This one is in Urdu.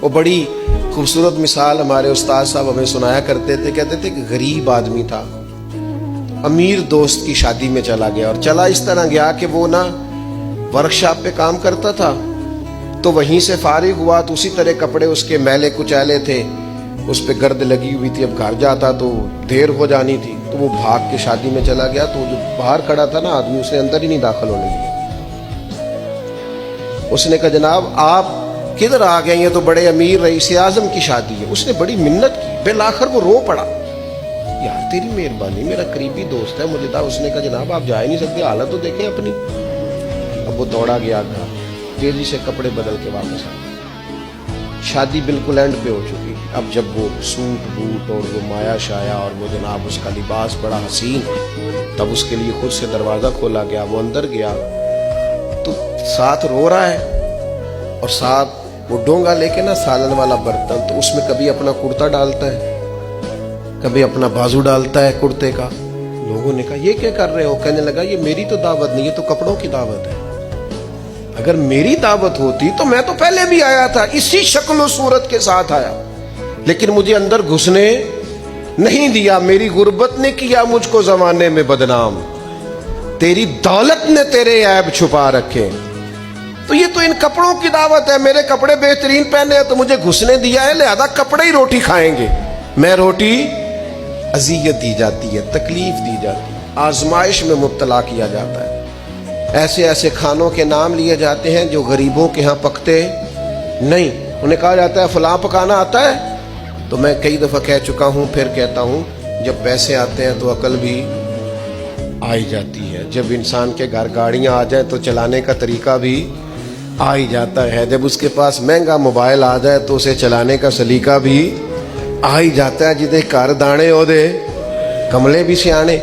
وہ بڑی خوبصورت مثال ہمارے استاد صاحب ہمیں سنایا کرتے تھے، کہتے تھے کہ غریب آدمی تھا، امیر دوست کی شادی میں چلا گیا، اور چلا اس طرح گیا کہ وہ نا ورکشاپ پہ کام کرتا تھا، تو وہیں سے فارغ ہوا تو اسی طرح کپڑے اس کے میلے کچیلے تھے، اس پہ گرد لگی ہوئی تھی، اب گھر جاتا تو دیر ہو جانی تھی، تو وہ بھاگ کے شادی میں چلا گیا، تو جو باہر کھڑا تھا نا آدمی، اس نے اندر ہی نہیں داخل ہونے دیا۔ اس نے کہا جناب آپ کدھر آ گئے، یہ تو بڑے امیر رئیس اعظم کی شادی ہے۔ اس نے بڑی منت کی، بالآخر وہ رو پڑا، یار تیری مہربانی، میرا قریبی دوست ہے، مجھے اس نے کہا جناب آپ جا ہی نہیں سکتے، حالت تو دیکھیں اپنی۔ اب وہ دوڑا گیا گھر، تیزی سے کپڑے بدل کے واپس آ گیا۔ شادی بالکل اینڈ پہ ہو چکی، اب جب وہ سوٹ بوٹ اور وہ مایا شایا اور وہ جناب اس کا لباس بڑا حسین، تب اس کے لیے خود سے دروازہ کھولا گیا، وہ اندر گیا تو ساتھ رو رہا ہے، اور ساتھ وہ ڈونگا لے کے نا سالن والا برتن، تو اس میں کبھی اپنا کرتا ڈالتا ہے، کبھی اپنا بازو ڈالتا ہے کرتے کا۔ لوگوں نے کہا یہ کیا کر رہے ہو؟ کہنے لگا یہ میری تو دعوت نہیں، یہ تو کپڑوں کی دعوت ہے، اگر میری دعوت ہوتی تو میں تو پہلے بھی آیا تھا، اسی شکل و صورت کے ساتھ آیا، لیکن مجھے اندر گھسنے نہیں دیا، میری غربت نے کیا مجھ کو زمانے میں بدنام، تیری دولت نے تیرے عیب چھپا رکھے، تو یہ تو ان کپڑوں کی دعوت ہے، میرے کپڑے بہترین پہنے ہیں تو مجھے گھسنے دیا ہے، لہذا کپڑے ہی روٹی کھائیں گے، میں روٹی اذیت دی جاتی ہے، تکلیف دی جاتی ہے، آزمائش میں مبتلا کیا جاتا ہے، ایسے ایسے کھانوں کے نام لیے جاتے ہیں جو غریبوں کے ہاں پکتے نہیں، انہیں کہا جاتا ہے فلاں پکانا آتا ہے، تو میں کئی دفعہ کہہ چکا ہوں، پھر کہتا ہوں، جب پیسے آتے ہیں تو عقل بھی آئی جاتی ہے، جب انسان کے گھر گاڑیاں آ جائیں تو چلانے کا طریقہ بھی آ ہی جاتا ہے، جب اس کے پاس مہنگا موبائل آ جائے تو اسے چلانے کا سلیقہ بھی آ ہی جاتا ہے، جدے گھر دانے ہو دے کملے بھی سیانے۔